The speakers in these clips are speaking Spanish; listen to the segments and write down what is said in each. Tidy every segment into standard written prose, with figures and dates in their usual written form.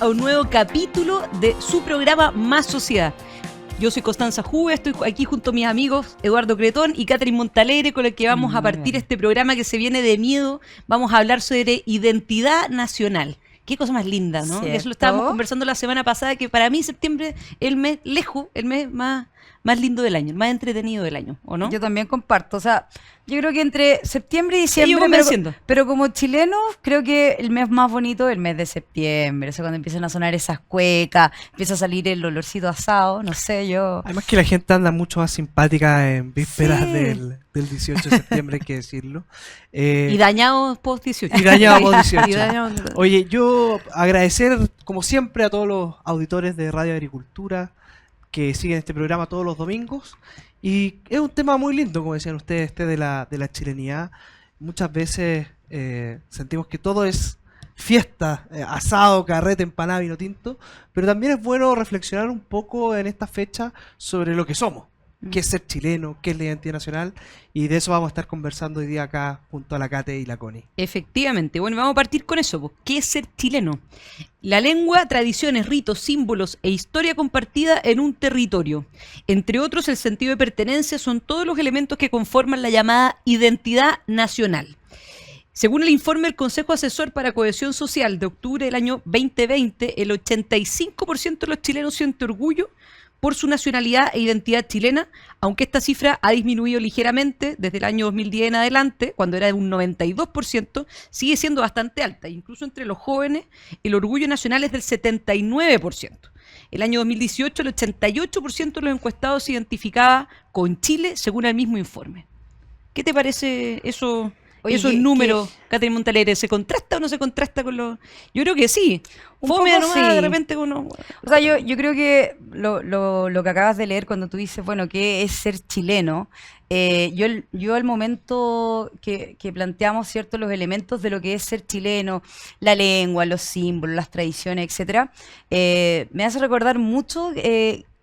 a un nuevo capítulo de su programa Más Sociedad. Yo soy Constanza Juve, estoy aquí junto a mis amigos Eduardo Cretón y Catherine Montalegre, con el que vamos a partir este programa que se viene de miedo. Vamos a hablar sobre identidad nacional. Qué cosa más linda, ¿no? ¿Cierto? Eso lo estábamos conversando la semana pasada, que para mí septiembre es el mes el mes más lindo del año, el más entretenido del año, ¿o no? Yo también comparto, o sea, yo creo que entre septiembre y diciembre, pero como chilenos, creo que el mes más bonito es el mes de septiembre, o sea, cuando empiezan a sonar esas cuecas, empieza a salir el olorcito asado, no sé, yo... Además que la gente anda mucho más simpática en vísperas del 18 de septiembre, hay que decirlo. Y dañados post 18. Y dañados post 18. Oye, yo agradecer, como siempre, a todos los auditores de Radio Agricultura que siguen este programa todos los domingos. Y es un tema muy lindo, como decían ustedes, de la chilenidad. Muchas veces sentimos que todo es fiesta, asado, carrete, empanada, vino tinto, pero también es bueno reflexionar un poco en esta fecha sobre lo que somos, qué es ser chileno, qué es la identidad nacional, y de eso vamos a estar conversando hoy día acá junto a la Cate y la Connie. Efectivamente, bueno, vamos a partir con eso, ¿qué es ser chileno? La lengua, tradiciones, ritos, símbolos e historia compartida en un territorio. Entre otros, el sentido de pertenencia son todos los elementos que conforman la llamada identidad nacional. Según el informe del Consejo Asesor para Cohesión Social de octubre del año 2020, el 85% de los chilenos siente orgullo por su nacionalidad e identidad chilena, aunque esta cifra ha disminuido ligeramente desde el año 2010 en adelante, cuando era de un 92%, sigue siendo bastante alta. Incluso entre los jóvenes, el orgullo nacional es del 79%. El año 2018, el 88% de los encuestados se identificaba con Chile, según el mismo informe. ¿Qué te parece eso? Oye, esos números, Catherine Montalegre, ¿se contrasta o no se contrasta con los...? Yo creo que sí. Fome nomás, sí. De repente uno... O sea, yo creo que lo que acabas de leer cuando tú dices, bueno, ¿qué es ser chileno? Yo al momento que planteamos, ¿cierto?, los elementos de lo que es ser chileno, la lengua, los símbolos, las tradiciones, etcétera, me hace recordar mucho...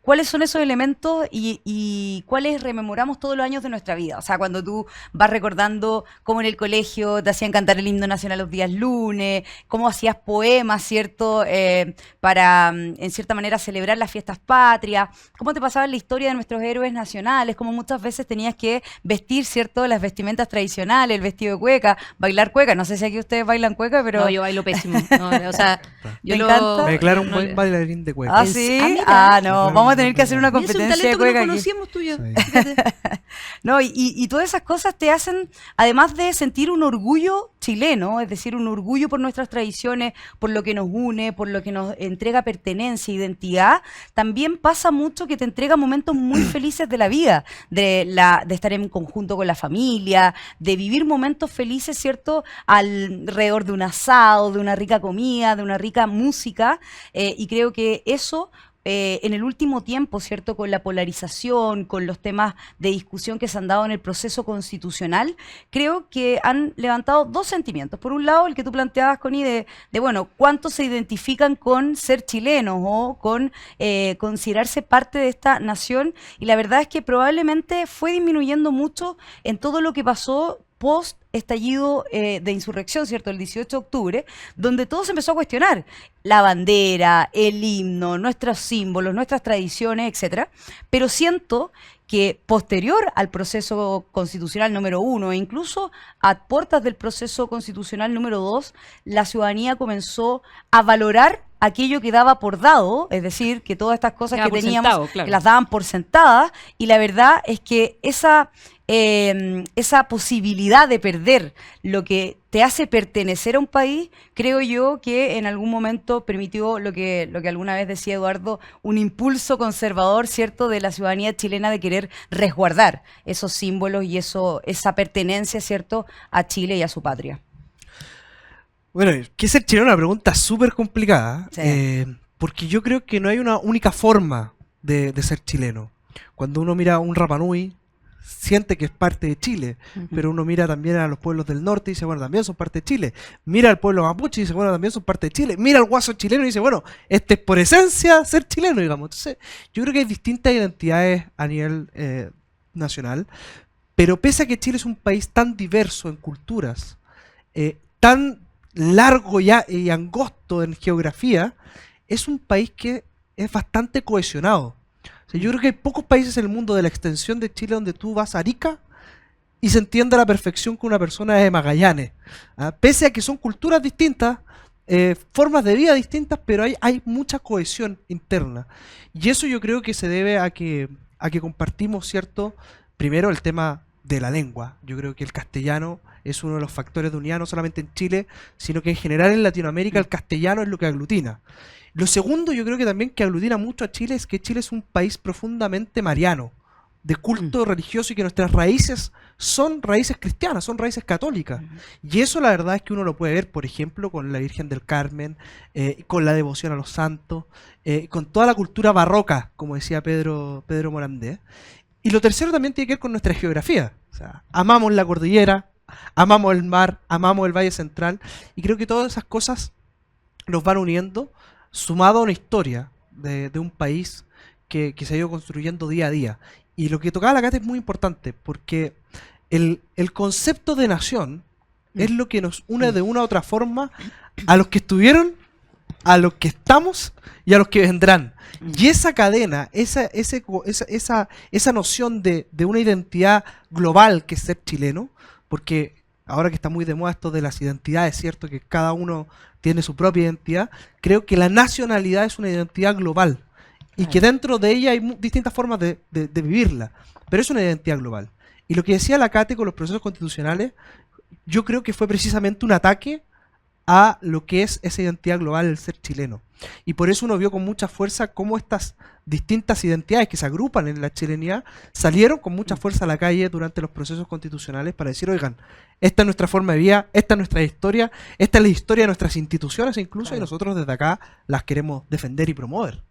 ¿cuáles son esos elementos y cuáles rememoramos todos los años de nuestra vida? O sea, cuando tú vas recordando cómo en el colegio te hacían cantar el himno nacional los días lunes, cómo hacías poemas, ¿cierto?, para, en cierta manera, celebrar las fiestas patrias, cómo te pasaba la historia de nuestros héroes nacionales, cómo muchas veces tenías que vestir, ¿cierto?, las vestimentas tradicionales, el vestido de cueca, bailar cueca. No sé si aquí ustedes bailan cueca, pero... No, yo bailo pésimo. No, o sea, yo encanta. Me declaro un buen bailarín de cueca. ¿Ah, sí? No, vamos a tener que hacer una competencia de cueca aquí. Conocíamos tuyo. Sí. No, y todas esas cosas te hacen, además de sentir un orgullo chileno, es decir, un orgullo por nuestras tradiciones, por lo que nos une, por lo que nos entrega pertenencia, identidad, también pasa mucho que te entrega momentos muy felices de la vida, de estar en conjunto con la familia, de vivir momentos felices, ¿cierto?, alrededor de un asado, de una rica comida, de una rica música, y creo que eso... en el último tiempo, ¿cierto?, con la polarización, con los temas de discusión que se han dado en el proceso constitucional, creo que han levantado dos sentimientos. Por un lado, el que tú planteabas, Connie, de bueno, ¿cuántos se identifican con ser chilenos o con considerarse parte de esta nación? Y la verdad es que probablemente fue disminuyendo mucho en todo lo que pasó post estallido de insurrección, ¿cierto?, el 18 de octubre, donde todo se empezó a cuestionar, la bandera, el himno, nuestros símbolos, nuestras tradiciones, etcétera. Pero siento que posterior al proceso constitucional número 1 e incluso a puertas del proceso constitucional número 2, la ciudadanía comenzó a valorar aquello que daba por dado, es decir, que todas estas cosas que teníamos, sentado, claro, que las daban por sentadas, y la verdad es que esa posibilidad de perder lo que te hace pertenecer a un país, creo yo que en algún momento permitió lo que alguna vez decía Eduardo, un impulso conservador, ¿cierto?, de la ciudadanía chilena de querer resguardar esos símbolos y esa pertenencia, ¿cierto?, a Chile y a su patria. Bueno, ¿qué es ser chileno? Una pregunta súper complicada, sí. Porque yo creo que no hay una única forma de ser chileno. Cuando uno mira a un Rapa Nui, siente que es parte de Chile, pero uno mira también a los pueblos del norte y dice, bueno, también son parte de Chile. Mira al pueblo mapuche y dice, bueno, también son parte de Chile. Mira al guaso chileno y dice, bueno, este es por esencia ser chileno, digamos. Entonces, yo creo que hay distintas identidades a nivel nacional, pero pese a que Chile es un país tan diverso en culturas, tan largo y angosto en geografía, es un país que es bastante cohesionado. O sea, yo creo que hay pocos países en el mundo de la extensión de Chile donde tú vas a Arica y se entiende a la perfección que una persona es de Magallanes. Pese a que son culturas distintas, formas de vida distintas, pero hay mucha cohesión interna. Y eso yo creo que se debe a que compartimos, ¿cierto? Primero el tema de la lengua. Yo creo que el castellano es uno de los factores de unidad, no solamente en Chile, sino que en general en Latinoamérica el castellano es lo que aglutina. Lo segundo, yo creo que también que aglutina mucho a Chile es que Chile es un país profundamente mariano, de culto religioso, y que nuestras raíces son raíces cristianas, son raíces católicas. Y eso la verdad es que uno lo puede ver, por ejemplo, con la Virgen del Carmen, con la devoción a los santos, con toda la cultura barroca, como decía Pedro Morandé. Y lo tercero también tiene que ver con nuestra geografía. O sea, amamos la cordillera, amamos el mar, amamos el Valle Central, y creo que todas esas cosas nos van uniendo, sumado a una historia de un país que se ha ido construyendo día a día. Y lo que tocaba la Cata es muy importante, porque el concepto de nación es lo que nos une de una u otra forma a los que estuvieron, a los que estamos y a los que vendrán. Y esa cadena, esa noción de una identidad global que es ser chileno, porque ahora que está muy de moda esto de las identidades, ¿cierto? Que cada uno tiene su propia identidad, creo que la nacionalidad es una identidad global. Y que dentro de ella hay distintas formas de vivirla, pero es una identidad global. Y lo que decía la Cate con los procesos constitucionales, yo creo que fue precisamente un ataque a lo que es esa identidad global del ser chileno. Y por eso uno vio con mucha fuerza cómo estas distintas identidades que se agrupan en la chilenidad salieron con mucha fuerza a la calle durante los procesos constitucionales para decir, oigan, esta es nuestra forma de vida, esta es nuestra historia, esta es la historia de nuestras instituciones incluso, y nosotros desde acá las queremos defender y promover.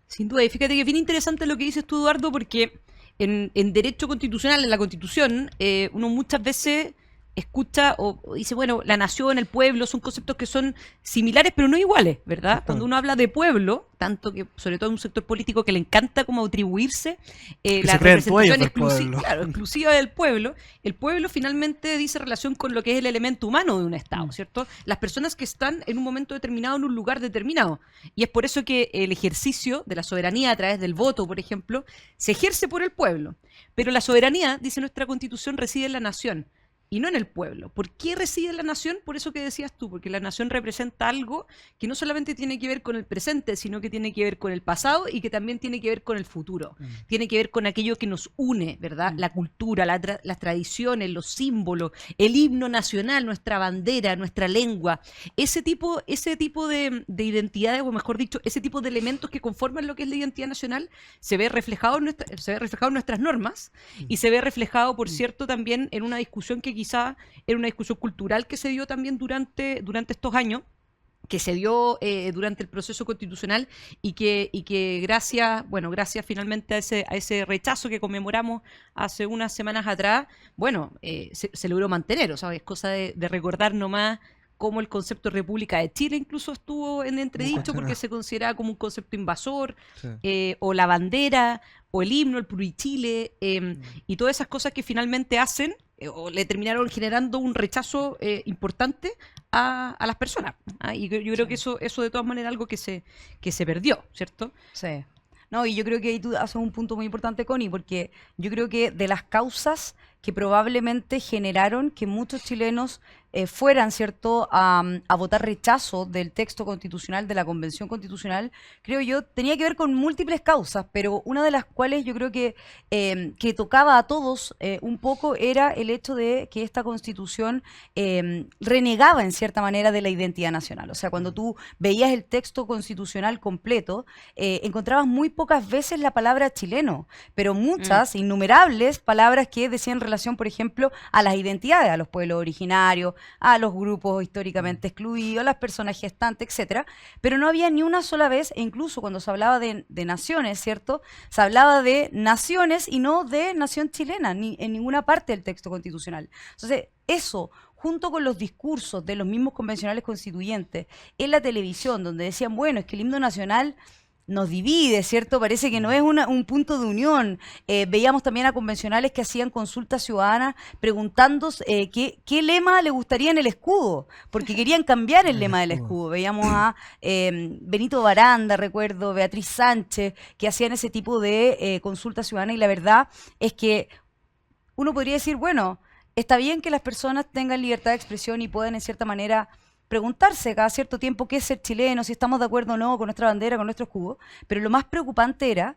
Sin duda, y fíjate que es bien interesante lo que dices tú, Eduardo, porque en derecho constitucional, en la Constitución, uno muchas veces escucha o dice, bueno, la nación, el pueblo, son conceptos que son similares pero no iguales, ¿verdad? Cuando uno habla de pueblo, tanto que sobre todo en un sector político que le encanta como atribuirse la representación exclusiva del pueblo, el pueblo finalmente dice relación con lo que es el elemento humano de un Estado, ¿cierto? Las personas que están en un momento determinado en un lugar determinado. Y es por eso que el ejercicio de la soberanía a través del voto, por ejemplo, se ejerce por el pueblo. Pero la soberanía, dice nuestra Constitución, reside en la nación y no en el pueblo. ¿Por qué reside en la nación? Por eso que decías tú, porque la nación representa algo que no solamente tiene que ver con el presente, sino que tiene que ver con el pasado y que también tiene que ver con el futuro. Tiene que ver con aquello que nos une, ¿verdad? La cultura, las tradiciones, los símbolos, el himno nacional, nuestra bandera, nuestra lengua. Ese tipo de identidades, o mejor dicho, ese tipo de elementos que conforman lo que es la identidad nacional, se ve reflejado en nuestras normas y se ve reflejado, por cierto, también en una discusión que quizá era una discusión cultural que se dio también durante estos años, que se dio durante el proceso constitucional y que gracias finalmente a ese rechazo que conmemoramos hace unas semanas atrás, se logró mantener. O sea, es cosa de recordar nomás cómo el concepto de República de Chile incluso estuvo en entredicho porque se consideraba como un concepto invasor, o la bandera, o el himno, el plurichile, y todas esas cosas que finalmente hacen o le terminaron generando un rechazo importante a las personas. Y yo creo que eso de todas maneras es algo que se perdió, ¿cierto? Sí. No, y yo creo que ahí tú haces un punto muy importante, Connie, porque yo creo que de las causas que probablemente generaron que muchos chilenos fueran, ¿cierto?, a votar rechazo del texto constitucional, de la Convención Constitucional, creo yo, tenía que ver con múltiples causas, pero una de las cuales yo creo que tocaba a todos un poco era el hecho de que esta Constitución renegaba en cierta manera de la identidad nacional. O sea, cuando tú veías el texto constitucional completo, encontrabas muy pocas veces la palabra chileno, pero muchas, innumerables palabras que decían relación, por ejemplo, a las identidades, a los pueblos originarios, a los grupos históricamente excluidos, a las personas gestantes, etcétera, pero no había ni una sola vez, e incluso cuando se hablaba de naciones, ¿cierto?, se hablaba de naciones y no de nación chilena, ni en ninguna parte del texto constitucional. Entonces, eso, junto con los discursos de los mismos convencionales constituyentes en la televisión, donde decían, bueno, es que el himno nacional nos divide, ¿cierto? Parece que no es un punto de unión. Veíamos también a convencionales que hacían consultas ciudadanas preguntando qué lema le gustaría en el escudo, porque querían cambiar el lema del escudo. Veíamos a Benito Baranda, recuerdo, Beatriz Sánchez, que hacían ese tipo de consultas ciudadanas, y la verdad es que uno podría decir, bueno, está bien que las personas tengan libertad de expresión y puedan en cierta manera preguntarse cada cierto tiempo qué es ser chileno, si estamos de acuerdo o no con nuestra bandera, con nuestro escudo, pero lo más preocupante era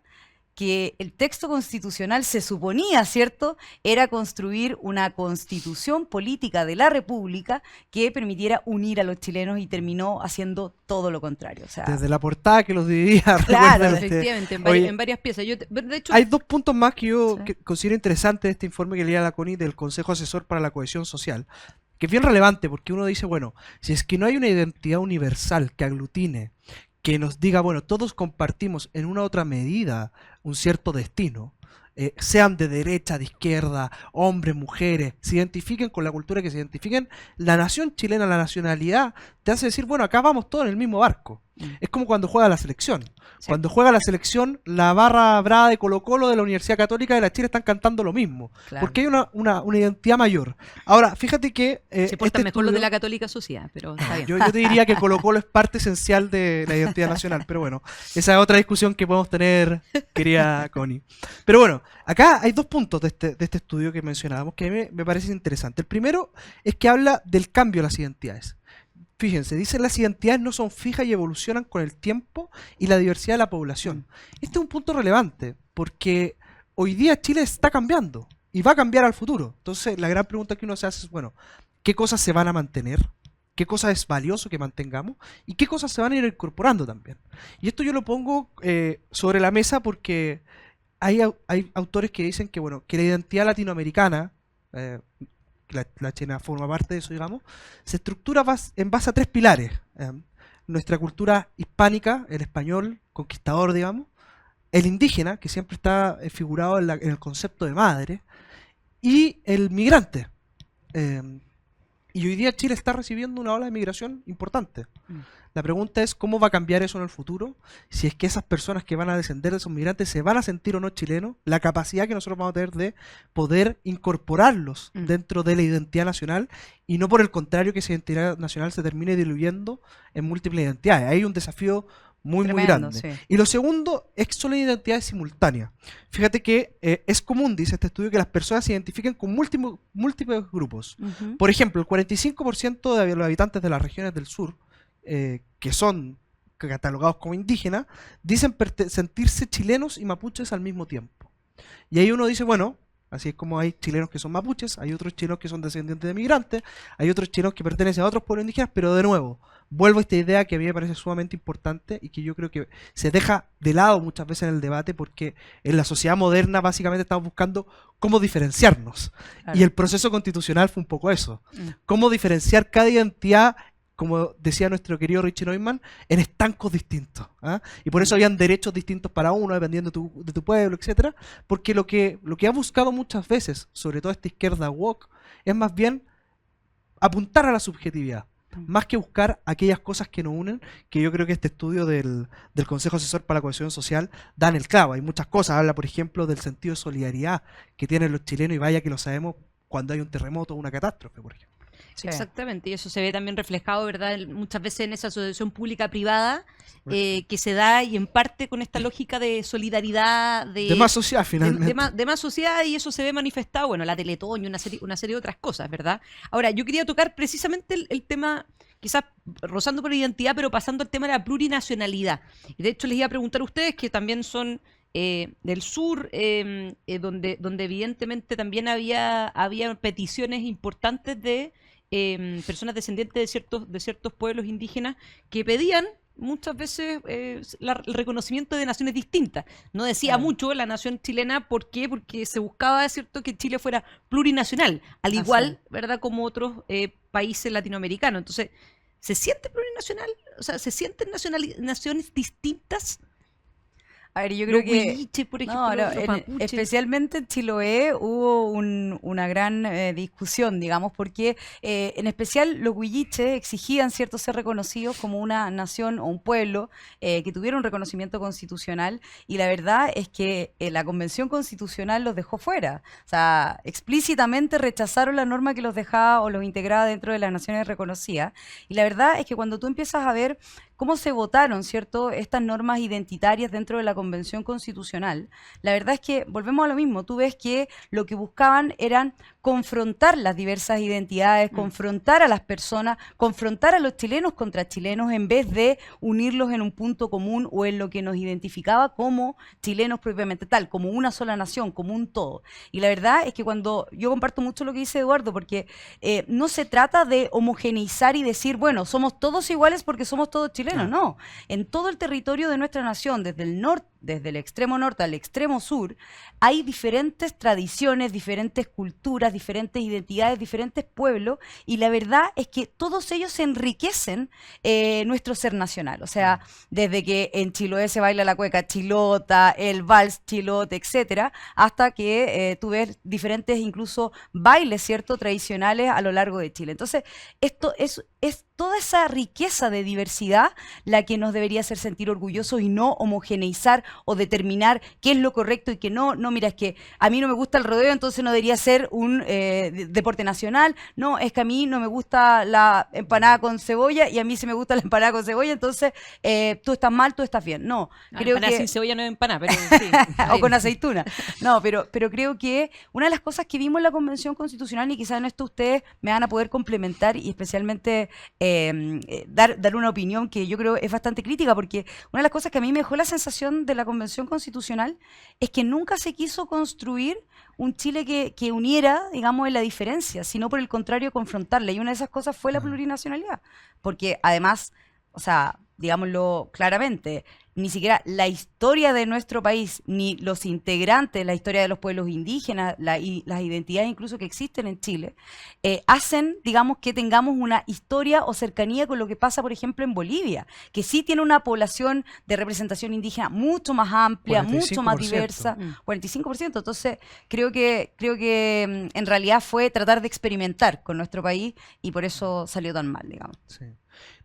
que el texto constitucional se suponía, ¿cierto?, era construir una constitución política de la República que permitiera unir a los chilenos, y terminó haciendo todo lo contrario. O sea, desde la portada que los dividía. Claro, efectivamente, en varias piezas. De hecho, hay dos puntos más que yo considero interesantes de este informe que leía la CONI del Consejo Asesor para la Cohesión Social, que es bien relevante porque uno dice, bueno, si es que no hay una identidad universal que aglutine, que nos diga, bueno, todos compartimos en una u otra medida un cierto destino, sean de derecha, de izquierda, hombres, mujeres, se identifiquen con la cultura que se identifiquen, la nación chilena, la nacionalidad, te hace decir, bueno, acá vamos todos en el mismo barco. Es como cuando juega la selección. Sí. Cuando juega la selección, la barra brava de Colo-Colo de la Universidad Católica de la Chile están cantando lo mismo. Claro. Porque hay una identidad mayor. Ahora, fíjate que... se portan mejor los de la Católica Sociedad, pero está bien. Yo te diría que Colo-Colo es parte esencial de la identidad nacional, pero bueno, esa es otra discusión que podemos tener, querida Connie. Pero bueno, acá hay dos puntos de este estudio que mencionábamos que a mí me parece interesante. El primero es que habla del cambio de las identidades. Fíjense, dicen las identidades no son fijas y evolucionan con el tiempo y la diversidad de la población. Este es un punto relevante porque hoy día Chile está cambiando y va a cambiar al futuro. Entonces la gran pregunta que uno se hace es, bueno, ¿qué cosas se van a mantener? ¿Qué cosa es valioso que mantengamos? ¿Y qué cosas se van a ir incorporando también? Y esto yo lo pongo sobre la mesa porque hay autores que dicen que, bueno, que la identidad latinoamericana... la China forma parte de eso, digamos, se estructura en base a tres pilares. Nuestra cultura hispánica, el español, conquistador, digamos, el indígena, que siempre está figurado en el concepto de madre, y el migrante. Y hoy día Chile está recibiendo una ola de migración importante. La pregunta es cómo va a cambiar eso en el futuro, si es que esas personas que van a descender de esos migrantes se van a sentir o no chilenos, la capacidad que nosotros vamos a tener de poder incorporarlos dentro de la identidad nacional y no por el contrario que esa identidad nacional se termine diluyendo en múltiples identidades. Hay un desafío muy grande. Sí. Y lo segundo es que son las identidades simultáneas. Fíjate que es común, dice este estudio, que las personas se identifiquen con múltiples grupos. Por ejemplo, el 45% de los habitantes de las regiones del sur que son catalogados como indígenas, dicen sentirse chilenos y mapuches al mismo tiempo. Y ahí uno dice, bueno, así es como hay chilenos que son mapuches, hay otros chilenos que son descendientes de migrantes, hay otros chilenos que pertenecen a otros pueblos indígenas, pero de nuevo, vuelvo a esta idea que a mí me parece sumamente importante y que yo creo que se deja de lado muchas veces en el debate porque en la sociedad moderna básicamente estamos buscando cómo diferenciarnos. Claro. Y el proceso constitucional fue un poco eso. Cómo diferenciar cada identidad, como decía nuestro querido Richie Neumann, en estancos distintos. Y por eso habían derechos distintos para uno, dependiendo de tu pueblo, etcétera. Porque lo que ha buscado muchas veces, sobre todo esta izquierda woke, es más bien apuntar a la subjetividad, más que buscar aquellas cosas que nos unen, que yo creo que este estudio del Consejo Asesor para la Cohesión Social da en el clavo. Hay muchas cosas, habla por ejemplo del sentido de solidaridad que tienen los chilenos, y vaya que lo sabemos cuando hay un terremoto o una catástrofe, por ejemplo. Sí. Exactamente, y eso se ve también reflejado, ¿verdad?, muchas veces en esa asociación pública-privada que se da, y en parte con esta lógica de solidaridad, de más sociedad finalmente. De más sociedad, y eso se ve manifestado, bueno, la Teletón y una serie de otras cosas, ¿verdad? Ahora, yo quería tocar precisamente el tema, quizás rozando por la identidad, pero pasando al tema de la plurinacionalidad. Y de hecho les iba a preguntar a ustedes, que también son del sur, donde evidentemente también había peticiones importantes de personas descendientes de ciertos pueblos indígenas que pedían muchas veces el reconocimiento de naciones distintas. No decía mucho la nación chilena. ¿Por qué? Porque se buscaba, ¿cierto?, que Chile fuera plurinacional, al igual, ¿verdad?, como otros países latinoamericanos. Entonces, ¿se siente plurinacional? O sea, ¿se sienten naciones distintas? A ver, yo creo Los que huilliches, por ejemplo, los mapuches. especialmente en Chiloé hubo una gran discusión, digamos, porque en especial los huilliches exigían, ¿cierto?, ser reconocidos como una nación o un pueblo que tuviera un reconocimiento constitucional, y la verdad es que la Convención Constitucional los dejó fuera. O sea, explícitamente rechazaron la norma que los dejaba o los integraba dentro de las naciones reconocidas. Y la verdad es que cuando tú empiezas a ver cómo se votaron, ¿cierto?, estas normas identitarias dentro de la Convención Constitucional, la verdad es que volvemos a lo mismo. Tú ves que lo que buscaban eran confrontar las diversas identidades, confrontar a las personas, confrontar a los chilenos contra chilenos, en vez de unirlos en un punto común o en lo que nos identificaba como chilenos propiamente tal, como una sola nación, como un todo. Y la verdad es que cuando yo comparto mucho lo que dice Eduardo, porque no se trata de homogeneizar y decir, bueno, somos todos iguales porque somos todos chilenos. No, en todo el territorio de nuestra nación, desde el norte, desde el extremo norte al extremo sur, hay diferentes tradiciones, diferentes culturas, diferentes identidades, diferentes pueblos, y la verdad es que todos ellos enriquecen nuestro ser nacional. O sea, desde que en Chiloé se baila la cueca chilota, el vals chilote, etcétera, hasta que tú ves diferentes incluso bailes, ¿cierto?, tradicionales a lo largo de Chile. Entonces, esto es toda esa riqueza de diversidad la que nos debería hacer sentir orgullosos y no homogeneizar o determinar qué es lo correcto y qué no. No, mira, es que a mí no me gusta el rodeo, entonces no debería ser un deporte nacional. No, es que a mí no me gusta la empanada con cebolla y a mí sí me gusta la empanada con cebolla, entonces tú estás mal, tú estás bien. No, creo empanada que... sin cebolla no es empanada, pero sí. o con aceituna. No, pero creo que una de las cosas que vimos en la Convención Constitucional, y quizás en esto ustedes me van a poder complementar y especialmente dar una opinión que yo creo es bastante crítica, porque una de las cosas que a mí me dejó la sensación de la Convención Constitucional es que nunca se quiso construir un Chile que uniera, digamos, en la diferencia, sino por el contrario confrontarla. Y una de esas cosas fue la plurinacionalidad, porque además, o sea, digámoslo claramente, ni siquiera la historia de nuestro país, ni los integrantes, la historia de los pueblos indígenas, y las identidades incluso que existen en Chile, hacen, digamos, que tengamos una historia o cercanía con lo que pasa, por ejemplo, en Bolivia, que sí tiene una población de representación indígena mucho más amplia, mucho más diversa, 45%. Entonces, creo que en realidad fue tratar de experimentar con nuestro país y por eso salió tan mal, digamos. Sí.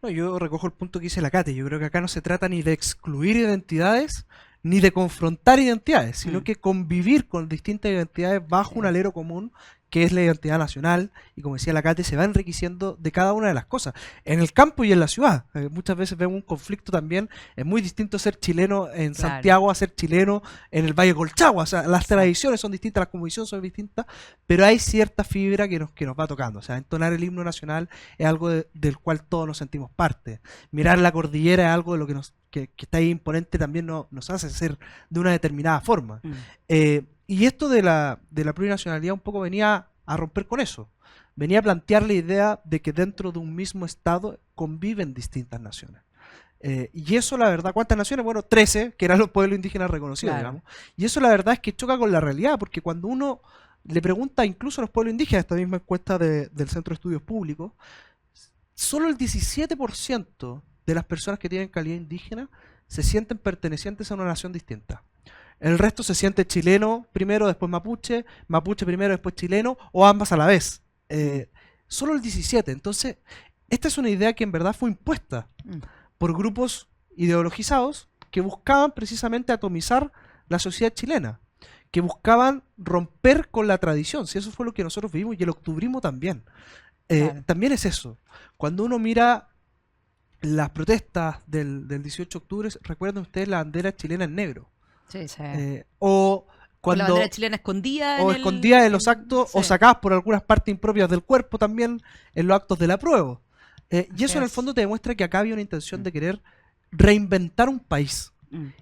No, yo recojo el punto que dice la Cate. Yo creo que acá no se trata ni de excluir identidades ni de confrontar identidades, sino que convivir con distintas identidades bajo un alero común que es la identidad nacional, y como decía la Cate, se va enriqueciendo de cada una de las cosas, en el campo y en la ciudad. Muchas veces vemos un conflicto también, es muy distinto ser chileno en Santiago a ser chileno en el Valle Colchagua. O sea, las tradiciones son distintas, las convicciones son distintas, pero hay cierta fibra que nos va tocando. O sea, entonar el himno nacional es algo del cual todos nos sentimos parte. Mirar la cordillera es algo de lo que está ahí imponente, también nos hace ser de una determinada forma. Y esto de la plurinacionalidad un poco venía a romper con eso. Venía a plantear la idea de que dentro de un mismo estado conviven distintas naciones. Y eso, la verdad, ¿cuántas naciones? Bueno, 13, que eran los pueblos indígenas reconocidos, digamos. Y eso, la verdad, es que choca con la realidad, porque cuando uno le pregunta incluso a los pueblos indígenas, esta misma encuesta del Centro de Estudios Públicos, solo el 17% de las personas que tienen calidad indígena se sienten pertenecientes a una nación distinta. El resto se siente chileno primero, después mapuche, mapuche primero, después chileno, o ambas a la vez. Solo el 17. Entonces, esta es una idea que en verdad fue impuesta por grupos ideologizados que buscaban precisamente atomizar la sociedad chilena, que buscaban romper con la tradición. Si eso fue lo que nosotros vivimos, y el octubrismo también. También es eso. Cuando uno mira las protestas del 18 de octubre, recuerden ustedes la bandera chilena en negro. Sí, sí. O O cuando, la bandera chilena escondida o escondida en los actos, o sacadas por algunas partes impropias del cuerpo también en los actos del apruebo. Y eso en el fondo te demuestra que acá había una intención de querer reinventar un país.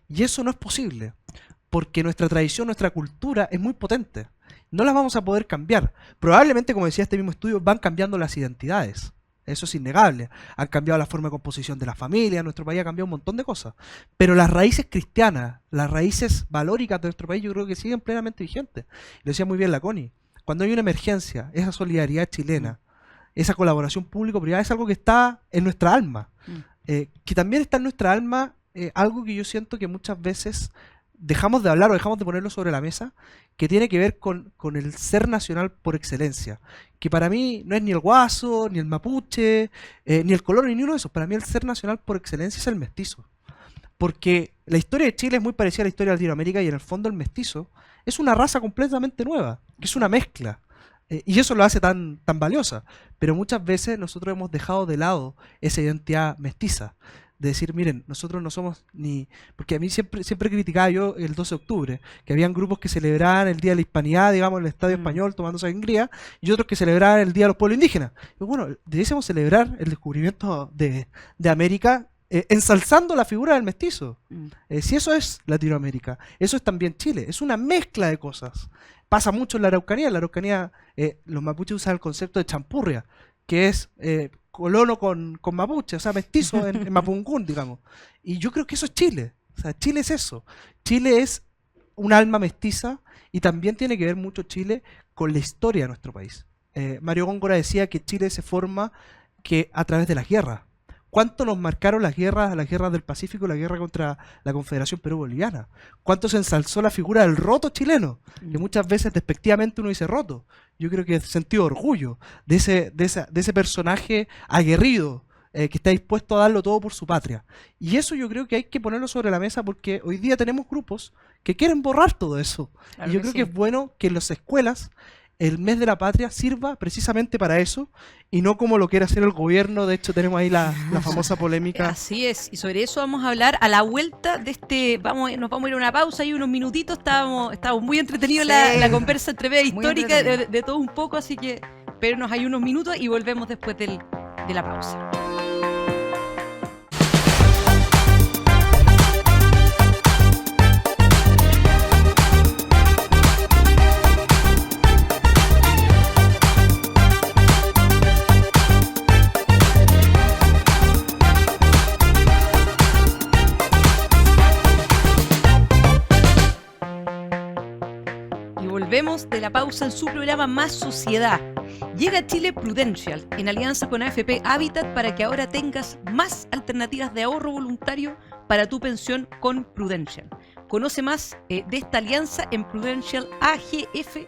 Y eso no es posible, porque nuestra tradición, nuestra cultura es muy potente. No las vamos a poder cambiar. Probablemente, como decía este mismo estudio, van cambiando las identidades. Eso es innegable. Han cambiado la forma de composición de la familia, nuestro país ha cambiado un montón de cosas. Pero las raíces cristianas, las raíces valóricas de nuestro país, yo creo que siguen plenamente vigentes. Lo decía muy bien la Connie. Cuando hay una emergencia, esa solidaridad chilena, esa colaboración público-privada es algo que está en nuestra alma. Que también está en nuestra alma algo que yo siento que muchas veces dejamos de hablar o dejamos de ponerlo sobre la mesa, que tiene que ver con el ser nacional por excelencia. Que para mí no es ni el guaso, ni el mapuche, ni el color, ni uno de esos. Para mí el ser nacional por excelencia es el mestizo. Porque la historia de Chile es muy parecida a la historia de Latinoamérica y en el fondo el mestizo es una raza completamente nueva, que es una mezcla. Y eso lo hace tan valiosa. Pero muchas veces nosotros hemos dejado de lado esa identidad mestiza. De decir, miren, nosotros no somos ni... Porque a mí siempre criticaba yo el 12 de octubre, que habían grupos que celebraban el Día de la Hispanidad, digamos, en el Estadio Español, tomando sangría, y otros que celebraban el Día de los Pueblos Indígenas. Y bueno, debiésemos celebrar el descubrimiento de América ensalzando la figura del mestizo. Si eso es Latinoamérica, eso es también Chile, es una mezcla de cosas. Pasa mucho en la Araucanía. En la Araucanía los mapuches usan el concepto de champurria, que es colono con mapuche, o sea, mestizo en mapungún, digamos. Y yo creo que eso es Chile. O sea, Chile es eso. Chile es un alma mestiza y también tiene que ver mucho Chile con la historia de nuestro país. Mario Góngora decía que Chile se forma a través de las guerras. ¿Cuánto nos marcaron las guerras del Pacífico, la guerra contra la Confederación Perú-Boliviana? ¿Cuánto se ensalzó la figura del roto chileno? Que muchas veces despectivamente uno dice roto. Yo creo que es sentido de orgullo de ese personaje aguerrido que está dispuesto a darlo todo por su patria. Y eso yo creo que hay que ponerlo sobre la mesa porque hoy día tenemos grupos que quieren borrar todo eso. Claro, y yo creo que es bueno que en las escuelas el mes de la patria sirva precisamente para eso y no como lo quiere hacer el gobierno. De hecho tenemos ahí la famosa polémica. Así es, y sobre eso vamos a hablar a la vuelta de nos vamos a ir a una pausa y unos minutitos. Estábamos muy entretenidos la conversa entre media histórica de todo un poco, así que espérenos ahí unos minutos y volvemos después de la pausa. Volvemos de la pausa en su programa Más Sociedad. Llega a Chile Prudential en alianza con AFP Habitat para que ahora tengas más alternativas de ahorro voluntario para tu pensión con Prudential. Conoce más de esta alianza en prudentialagf.cl.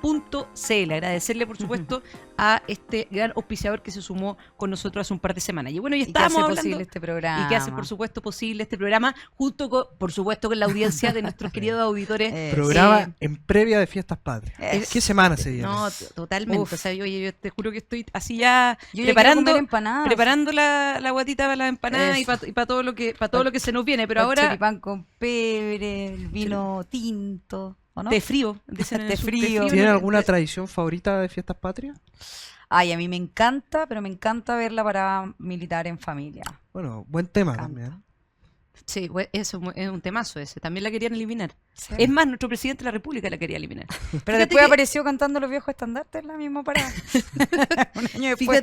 Agradecerle, por supuesto, a este gran auspiciador que se sumó con nosotros hace un par de semanas. Y bueno, ya estábamos hablando posible este programa. Y que hace, por supuesto, posible este programa, junto con, por supuesto, con la audiencia de nuestros queridos auditores. Programa en previa de Fiestas Patrias. ¿Qué semana se viene? No, totalmente. O sea, yo te juro que estoy así ya yo preparando la guatita para las empanadas y para todo lo que se nos viene. Pero ahora choripán con pebre, el vino tinto. ¿O no? Té frío. Té frío. ¿Tienen alguna tradición favorita de Fiestas Patrias? Ay, a mí me encanta, pero me encanta ver la parada militar en familia. Bueno, buen tema también. Sí, eso es un temazo ese. También la querían eliminar. Sí. Es más, nuestro presidente de la República la quería eliminar. Pero después apareció cantando los viejos estandartes en la misma parada. Un año después.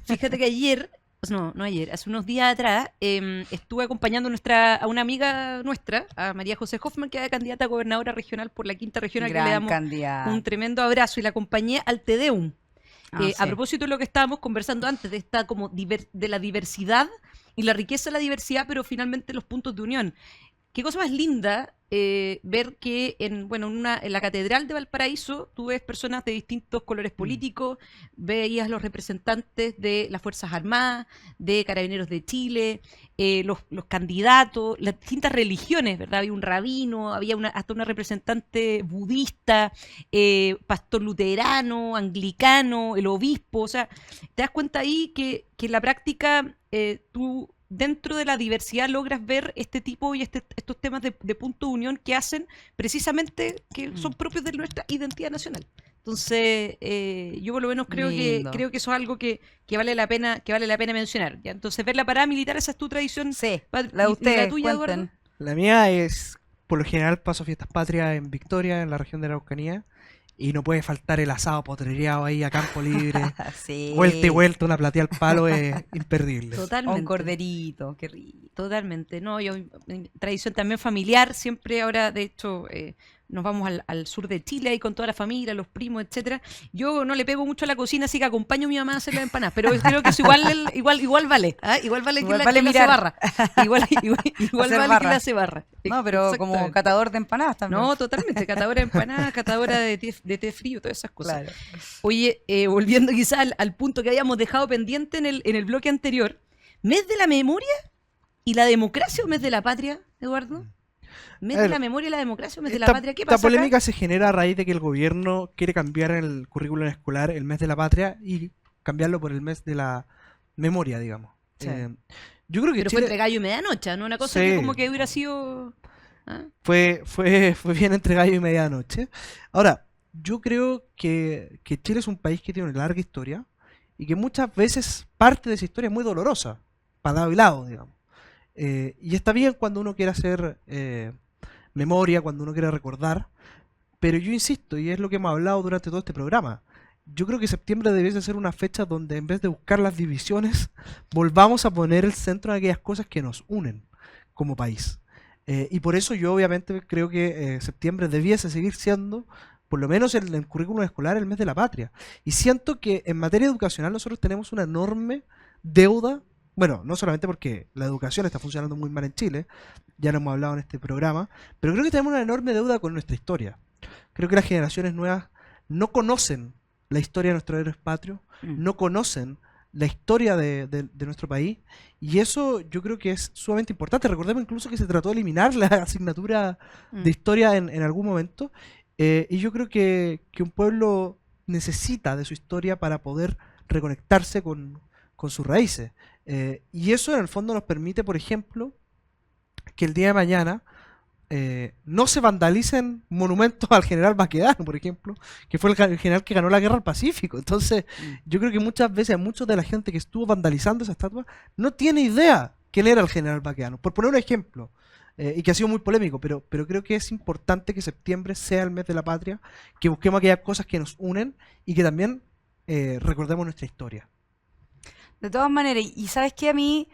Fíjate que ayer... No ayer, hace unos días atrás estuve acompañando a una amiga nuestra, a María José Hoffman, que era candidata a gobernadora regional por la quinta región, a que le damos un tremendo abrazo, y la acompañé al Te Deum. Sí. A propósito de lo que estábamos conversando antes, de esta como de la diversidad y la riqueza de la diversidad, pero finalmente los puntos de unión. Qué cosa más linda ver que en la Catedral de Valparaíso tú ves personas de distintos colores políticos, veías los representantes de las Fuerzas Armadas, de Carabineros de Chile, los candidatos, las distintas religiones, ¿verdad? Había un rabino, había hasta una representante budista, pastor luterano, anglicano, el obispo. O sea, te das cuenta ahí que en la práctica tú, dentro de la diversidad, logras ver este tipo y estos temas de punto de unión que hacen precisamente que son propios de nuestra identidad nacional. Entonces, yo por lo menos creo que eso es algo que vale la pena mencionar. ¿Ya? Entonces, ver la parada militar, esa es tu tradición. Sí, la de ustedes, ¿La tuya, Eduardo? La mía es, por lo general, paso Fiestas Patrias en Victoria, en la región de la Araucanía. Y no puede faltar el asado potrereado ahí a campo libre. Sí. Vuelta y vuelta, una platea al palo es imperdible. Totalmente. Un corderito, qué rico. Totalmente. No, tradición también familiar, siempre ahora, de hecho, nos vamos al sur de Chile ahí con toda la familia, los primos, etcétera. Yo no le pego mucho a la cocina, así que acompaño a mi mamá a hacer las empanadas, pero creo que eso igual vale, ¿ah? Igual vale que la hace barra. Igual vale que la hace barra. No, pero como catador de empanadas también. No, totalmente, catadora de empanadas, catadora de té frío, todas esas cosas. Claro. Oye, volviendo quizás al punto que habíamos dejado pendiente en el bloque anterior, ¿mes de la memoria y la democracia o mes de la patria, Eduardo? ¿Mes de la memoria y la democracia o mes de la patria? ¿Qué pasa Esta polémica acá? se genera a raíz de que el gobierno quiere cambiar en el currículum escolar el mes de la patria y cambiarlo por el mes de la memoria, digamos. Sí. Yo creo que Pero fue entre gallo y medianoche, ¿no? Una cosa Sí. que como que hubiera sido... ¿ah? Fue bien entre gallo y medianoche. Ahora, yo creo que Chile es un país que tiene una larga historia y que muchas veces parte de esa historia es muy dolorosa, para lado y lado, digamos. Y está bien cuando uno quiere hacer memoria, cuando uno quiere recordar, pero yo insisto, y es lo que hemos hablado durante todo este programa, yo creo que septiembre debiese ser una fecha donde en vez de buscar las divisiones, volvamos a poner el centro en aquellas cosas que nos unen como país. Y por eso yo obviamente creo que septiembre debiese seguir siendo, por lo menos en el currículum escolar, el mes de la patria. Y siento que en materia educacional nosotros tenemos una enorme deuda. Bueno, no solamente porque la educación está funcionando muy mal en Chile, ya lo hemos hablado en este programa, pero creo que tenemos una enorme deuda con nuestra historia. Creo que las generaciones nuevas no conocen la historia de nuestros héroes patrios, no conocen la historia de nuestro país, y eso yo creo que es sumamente importante. Recordemos incluso que se trató de eliminar la asignatura de historia en algún momento, y yo creo que un pueblo necesita de su historia para poder reconectarse con sus raíces. Y eso en el fondo nos permite, por ejemplo, que el día de mañana no se vandalicen monumentos al general Baquedano, por ejemplo, que fue el general que ganó la guerra al Pacífico. Entonces, yo creo que muchas veces mucha de la gente que estuvo vandalizando esa estatua no tiene idea quién era el general Baquedano. Por poner un ejemplo, y que ha sido muy polémico, pero creo que es importante que septiembre sea el mes de la patria, que busquemos aquellas cosas que nos unen y que también recordemos nuestra historia. De todas maneras, y sabes que a mí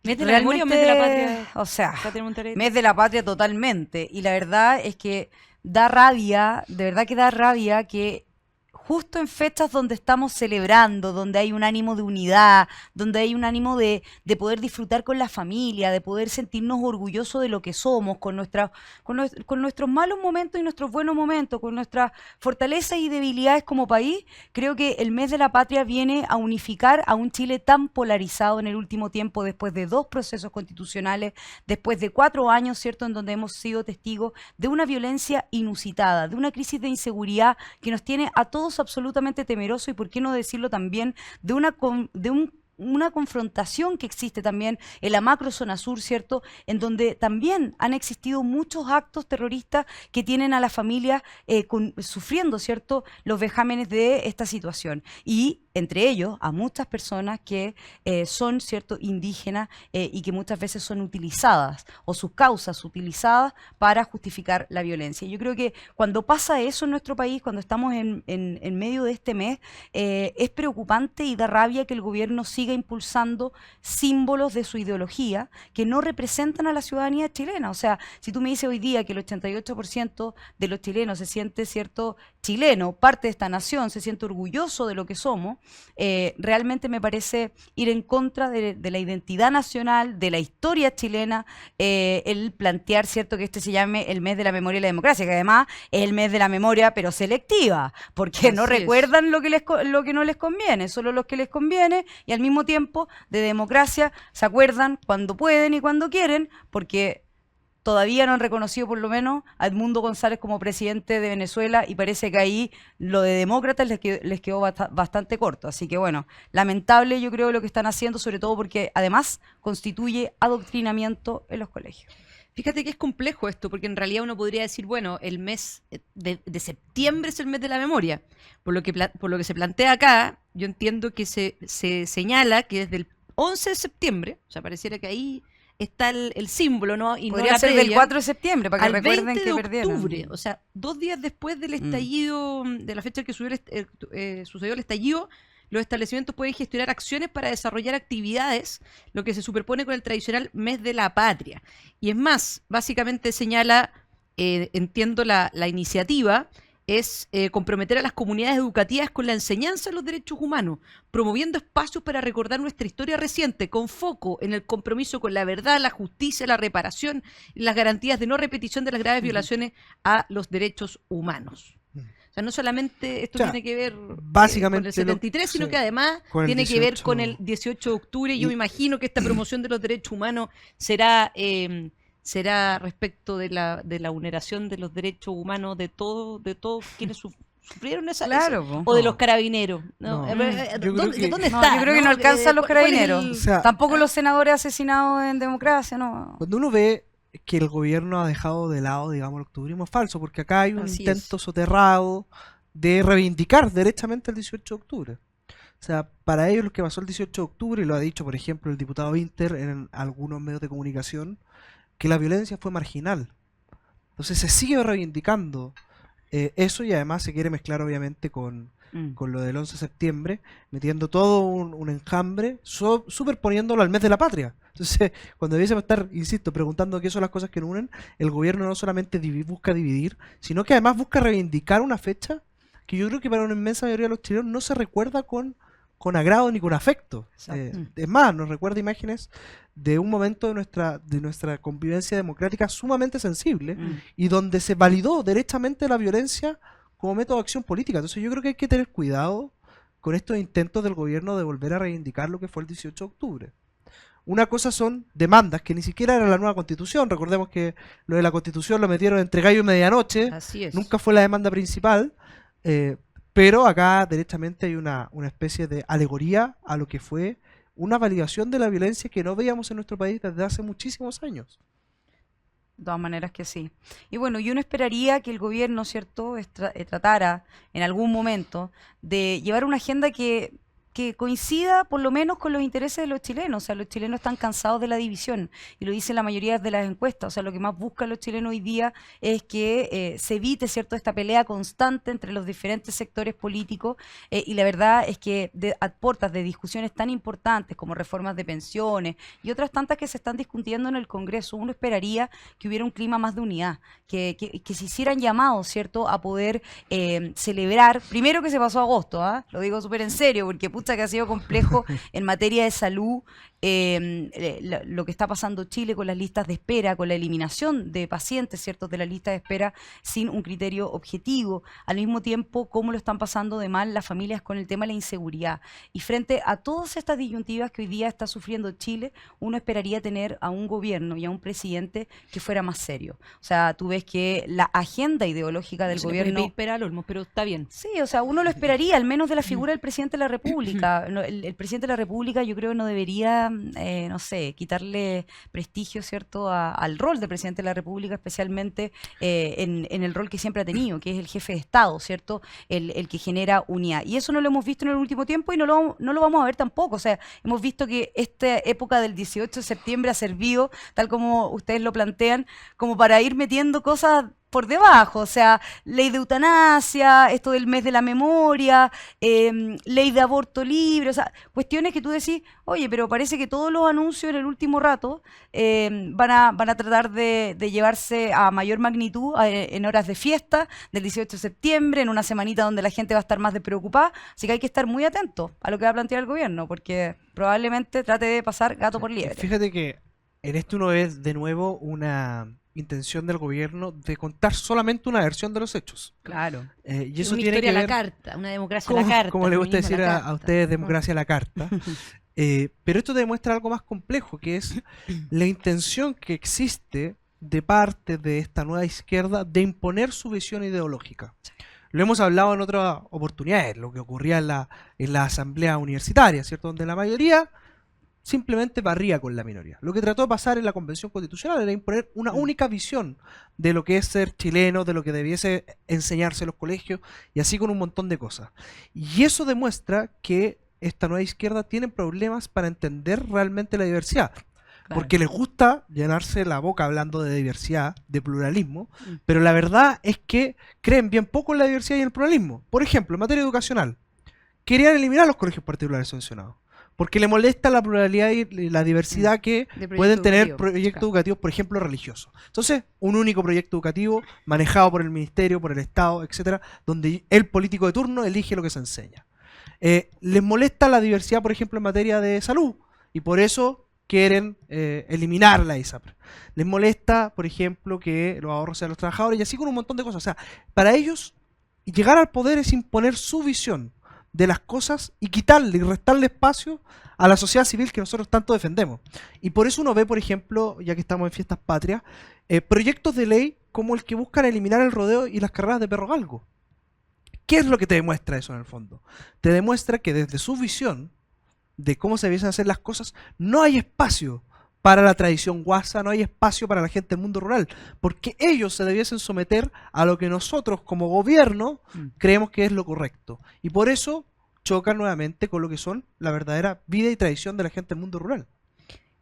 ¿Mes de la memoria o mes de la patria? O sea, Patria Monterrey. mes de la patria totalmente. Y la verdad es que da rabia, de verdad que da rabia que justo en fechas donde estamos celebrando, donde hay un ánimo de unidad, donde hay un ánimo de poder disfrutar con la familia, de poder sentirnos orgullosos de lo que somos, con nuestros malos momentos y nuestros buenos momentos, con nuestras fortalezas y debilidades como país, creo que el mes de la patria viene a unificar a un Chile tan polarizado en el último tiempo, después de 2 procesos constitucionales, después de 4 años, ¿cierto?, en donde hemos sido testigos de una violencia inusitada, de una crisis de inseguridad que nos tiene a todos absolutamente temeroso, y por qué no decirlo también de una confrontación que existe también en la macrozona sur, ¿cierto?, en donde también han existido muchos actos terroristas que tienen a la familia sufriendo, ¿cierto?, los vejámenes de esta situación. Y entre ellos a muchas personas que son, ¿cierto?, indígenas, y que muchas veces son utilizadas, o sus causas utilizadas para justificar la violencia. Yo creo que cuando pasa eso en nuestro país, cuando estamos en medio de este mes, es preocupante y da rabia que el gobierno siga impulsando símbolos de su ideología que no representan a la ciudadanía chilena. O sea, si tú me dices hoy día que el 88% de los chilenos se siente, ¿cierto?, chileno, parte de esta nación, se siente orgulloso de lo que somos, realmente me parece ir en contra de la identidad nacional, de la historia chilena, el plantear, ¿cierto?, que este se llame el mes de la memoria y la democracia, que además es el mes de la memoria pero selectiva, porque no recuerdan lo que no les conviene, solo los que les conviene, y al mismo tiempo de democracia se acuerdan cuando pueden y cuando quieren, porque todavía no han reconocido por lo menos a Edmundo González como presidente de Venezuela, y parece que ahí lo de demócratas les quedó bastante corto. Así que bueno, lamentable yo creo lo que están haciendo, sobre todo porque además constituye adoctrinamiento en los colegios. Fíjate que es complejo esto, porque en realidad uno podría decir, bueno, el mes de septiembre es el mes de la memoria. Por lo que se plantea acá, yo entiendo que se señala que desde el 11 de septiembre, o sea, pareciera que ahí está el símbolo, ¿no? Y podría no ser previa, del 4 de septiembre, para que al recuerden 20 que de perdieron. octubre, o sea, 2 días después del estallido, de la fecha en que sucedió el estallido, los establecimientos pueden gestionar acciones para desarrollar actividades, lo que se superpone con el tradicional mes de la patria. Y es más, básicamente señala entiendo la iniciativa, es comprometer a las comunidades educativas con la enseñanza de los derechos humanos, promoviendo espacios para recordar nuestra historia reciente, con foco en el compromiso con la verdad, la justicia, la reparación y las garantías de no repetición de las graves violaciones a los derechos humanos. O sea, no solamente esto tiene que ver básicamente con el 73, sino que además tiene que ver con el 18 de octubre. Yo me imagino que esta promoción de los derechos humanos será respecto de la vulneración de los derechos humanos de todos quienes sufrieron esa, o de los carabineros. ¿Dónde está? Yo creo que no alcanzan los carabineros. O sea, tampoco los senadores asesinados en democracia, ¿no? Cuando uno ve que el gobierno ha dejado de lado, digamos, el octubrismo, es falso, porque acá hay un intento soterrado de reivindicar derechamente el 18 de octubre. O sea, para ellos lo que pasó el 18 de octubre, y lo ha dicho, por ejemplo, el diputado Winter en algunos medios de comunicación, que la violencia fue marginal. Entonces se sigue reivindicando eso, y además se quiere mezclar obviamente con lo del 11 de septiembre, metiendo todo un enjambre, superponiéndolo al mes de la patria. Entonces, cuando debiésemos estar, insisto, preguntando qué son las cosas que nos unen, el gobierno no solamente busca dividir, sino que además busca reivindicar una fecha que yo creo que para una inmensa mayoría de los chilenos no se recuerda con agrado ni con afecto. Es más, nos recuerda imágenes de un momento de nuestra convivencia democrática sumamente sensible y donde se validó derechamente la violencia como método de acción política. Entonces yo creo que hay que tener cuidado con estos intentos del gobierno de volver a reivindicar lo que fue el 18 de octubre. Una cosa son demandas que ni siquiera era la nueva constitución. Recordemos que lo de la constitución lo metieron entre gallo y medianoche. Así es. Nunca fue la demanda principal. Pero acá directamente hay una especie de alegoría a lo que fue una validación de la violencia que no veíamos en nuestro país desde hace muchísimos años. De todas maneras que sí. Y bueno, yo no esperaría que el gobierno, ¿cierto?, tratara en algún momento de llevar una agenda que coincida por lo menos con los intereses de los chilenos. O sea, los chilenos están cansados de la división, y lo dice la mayoría de las encuestas. O sea, lo que más buscan los chilenos hoy día es que se evite, ¿cierto?, esta pelea constante entre los diferentes sectores políticos, y la verdad es que a puertas de discusiones tan importantes como reformas de pensiones y otras tantas que se están discutiendo en el Congreso, uno esperaría que hubiera un clima más de unidad, que se hicieran llamados, ¿cierto?, a poder celebrar, primero que se pasó agosto, lo digo súper en serio, porque que ha sido complejo en materia de salud, lo que está pasando Chile con las listas de espera, con la eliminación de pacientes, ¿cierto?, de la lista de espera sin un criterio objetivo. Al mismo tiempo, cómo lo están pasando de mal las familias con el tema de la inseguridad. Y frente a todas estas disyuntivas que hoy día está sufriendo Chile, uno esperaría tener a un gobierno y a un presidente que fuera más serio. O sea, tú ves que la agenda ideológica del gobierno... pero está bien. Sí, o sea, uno lo esperaría, al menos de la figura del presidente de la República. El presidente de la República, yo creo que no debería, no sé, quitarle prestigio, ¿cierto?, al rol del presidente de la República, especialmente en el rol que siempre ha tenido, que es el jefe de Estado, ¿cierto?, el que genera unidad. Y eso no lo hemos visto en el último tiempo, y no lo vamos a ver tampoco. O sea, hemos visto que esta época del 18 de septiembre ha servido, tal como ustedes lo plantean, como para ir metiendo cosas por debajo. O sea, ley de eutanasia, esto del mes de la memoria, ley de aborto libre, o sea, cuestiones que tú decís, oye, pero parece que todos los anuncios en el último rato van a tratar de llevarse a mayor magnitud en horas de fiesta del 18 de septiembre, en una semanita donde la gente va a estar más despreocupada. Así que hay que estar muy atentos a lo que va a plantear el gobierno, porque probablemente trate de pasar gato por liebre. Fíjate que en esto uno ve de nuevo una intención del gobierno de contar solamente una versión de los hechos. Claro. Y eso una tiene historia que a la ver, carta, una democracia a la carta. como le gusta decir a ustedes, democracia a la carta. Pero esto demuestra algo más complejo, que es la intención que existe de parte de esta nueva izquierda de imponer su visión ideológica. Lo hemos hablado en otras oportunidades, lo que ocurría en la asamblea universitaria, ¿cierto?, donde la mayoría simplemente barría con la minoría. Lo que trató de pasar en la Convención Constitucional era imponer una única visión de lo que es ser chileno, de lo que debiese enseñarse en los colegios, y así con un montón de cosas. Y eso demuestra que esta nueva izquierda tiene problemas para entender realmente la diversidad. Claro. Porque les gusta llenarse la boca hablando de diversidad, de pluralismo, pero la verdad es que creen bien poco en la diversidad y en el pluralismo. Por ejemplo, en materia educacional, querían eliminar los colegios particulares subvencionados. porque le molesta la pluralidad y la diversidad que pueden tener proyectos claro. educativos, por ejemplo, religiosos. Entonces, un único proyecto educativo manejado por el ministerio, por el Estado, etcétera, donde el político de turno elige lo que se enseña. Les molesta la diversidad, por ejemplo, en materia de salud, y por eso quieren eliminar la ISAPRE. Les molesta, por ejemplo, que los ahorros sean los trabajadores, y así con un montón de cosas. O sea, para ellos, llegar al poder es imponer su visión de las cosas y quitarle y restarle espacio a la sociedad civil que nosotros tanto defendemos. Y por eso uno ve, por ejemplo, ya que estamos en fiestas patrias, proyectos de ley como el que buscan eliminar el rodeo y las carreras de perro galgo. ¿Qué es lo que te demuestra eso en el fondo? Te demuestra que desde su visión de cómo se debiesen hacer las cosas, no hay espacio para la tradición guasa, no hay espacio para la gente del mundo rural, porque ellos se debiesen someter a lo que nosotros como gobierno creemos que es lo correcto. Y por eso chocan nuevamente con lo que son la verdadera vida y tradición de la gente del mundo rural.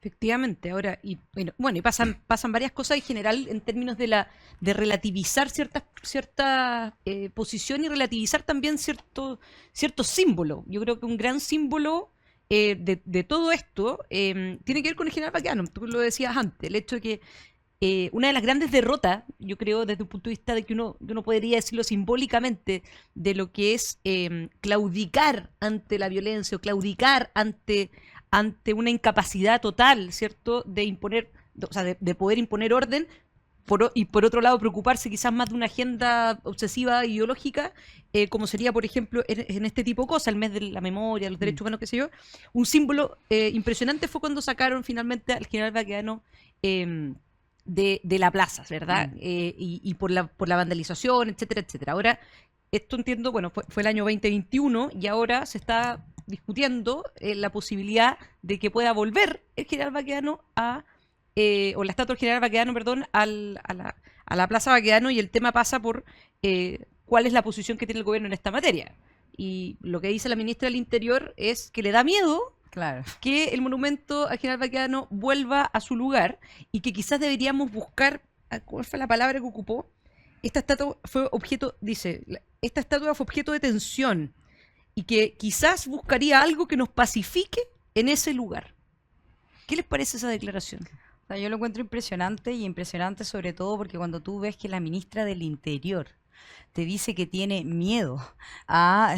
Efectivamente, ahora, y bueno, y pasan varias cosas en general en términos de relativizar ciertas posiciones y relativizar también ciertos símbolos. Yo creo que un gran símbolo de todo esto tiene que ver con el general Baqueano. Tú lo decías antes, el hecho de que una de las grandes derrotas, yo creo, desde un punto de vista de que uno podría decirlo simbólicamente, de lo que es claudicar ante la violencia o claudicar ante una incapacidad total, ¿cierto?, de imponer, o sea, de poder imponer orden, y por otro lado preocuparse quizás más de una agenda obsesiva ideológica, como sería, por ejemplo, en este tipo de cosas, el mes de la memoria, los derechos humanos, qué sé yo. Un símbolo impresionante fue cuando sacaron finalmente al general Baqueano de la plaza, ¿verdad? Y por la vandalización, etcétera, etcétera. Ahora, esto entiendo, bueno, fue el año 2021 y ahora se está discutiendo la posibilidad de que pueda volver el general Baqueano o la estatua del general Baqueano, perdón, a la Plaza Baqueano, y el tema pasa por cuál es la posición que tiene el gobierno en esta materia. Y lo que dice la ministra del Interior es que le da miedo que el monumento al general Baqueano vuelva a su lugar y que quizás deberíamos buscar, ¿cuál fue la palabra que ocupó? Esta estatua fue objeto de tensión y que quizás buscaría algo que nos pacifique en ese lugar. ¿Qué les parece esa declaración? O sea, yo lo encuentro impresionante, y impresionante sobre todo porque cuando tú ves que la ministra del Interior te dice que tiene miedo a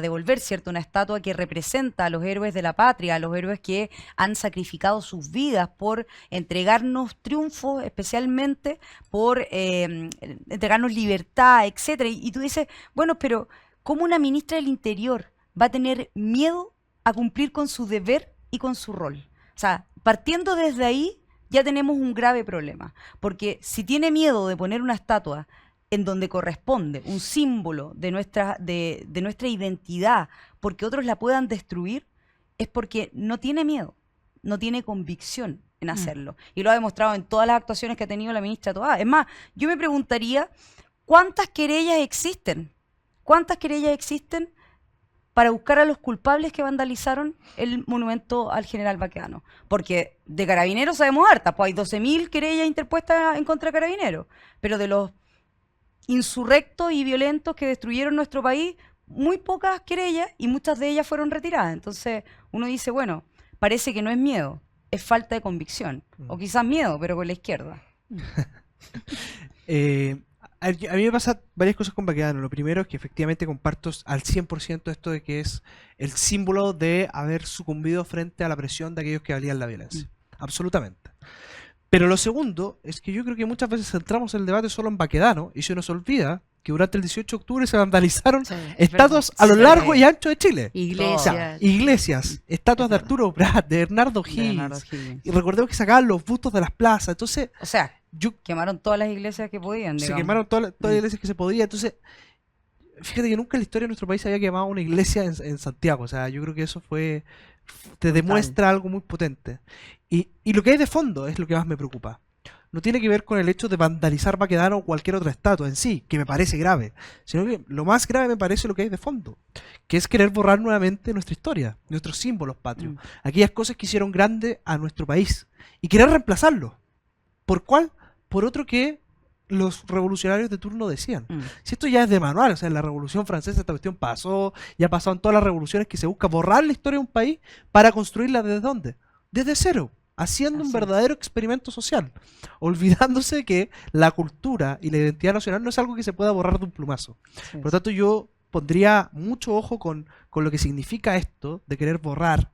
devolver, ¿cierto?, una estatua que representa a los héroes de la patria, a los héroes que han sacrificado sus vidas por entregarnos triunfos, especialmente por entregarnos libertad, etcétera. Y tú dices, bueno, pero ¿cómo una ministra del Interior va a tener miedo a cumplir con su deber y con su rol? O sea, partiendo desde ahí ya tenemos un grave problema, porque si tiene miedo de poner una estatua en donde corresponde, un símbolo de nuestra identidad, porque otros la puedan destruir, es porque no tiene miedo, no tiene convicción en hacerlo. Y lo ha demostrado en todas las actuaciones que ha tenido la ministra Toá. Es más, yo me preguntaría, ¿cuántas querellas existen? ¿Cuántas querellas existen para buscar a los culpables que vandalizaron el monumento al general Baqueano? Porque de Carabineros sabemos harta, pues hay 12.000 querellas interpuestas en contra de Carabineros, pero de los insurrectos y violentos que destruyeron nuestro país, muy pocas querellas, y muchas de ellas fueron retiradas. Entonces uno dice, bueno, parece que no es miedo, es falta de convicción, o quizás miedo, pero con la izquierda. A mí me pasan varias cosas con Baqueano. Lo primero es que efectivamente comparto al 100% esto de que es el símbolo de haber sucumbido frente a la presión de aquellos que valían la violencia. Absolutamente. Pero lo segundo es que yo creo que muchas veces centramos el debate solo en Baquedano y se nos olvida que durante el 18 de octubre se vandalizaron estatuas a lo largo y ancho de Chile. Iglesias, estatuas de Arturo Prat, de Bernardo Higgins. Y recordemos que sacaban los bustos de las plazas. Entonces, o sea, quemaron todas las iglesias que podían. Se quemaron todas las iglesias que se podían. Entonces, fíjate que nunca en la historia de nuestro país se había quemado una iglesia en Santiago. O sea, yo creo que eso te demuestra algo muy potente. Y lo que hay de fondo es lo que más me preocupa. No tiene que ver con el hecho de vandalizar Baquedano o cualquier otra estatua en sí, que me parece grave, sino que lo más grave me parece lo que hay de fondo, que es querer borrar nuevamente nuestra historia, nuestros símbolos patrios, aquellas cosas que hicieron grande a nuestro país, y querer reemplazarlo. ¿Por cuál? Por otro que los revolucionarios de turno decían. Si esto ya es de manual, o sea, en la Revolución Francesa esta cuestión pasó, ya ha pasado en todas las revoluciones que se busca borrar la historia de un país para construirla ¿desde dónde? Desde cero, haciendo un verdadero experimento social, olvidándose que la cultura y la identidad nacional no es algo que se pueda borrar de un plumazo. Por lo tanto, yo pondría mucho ojo con lo que significa esto de querer borrar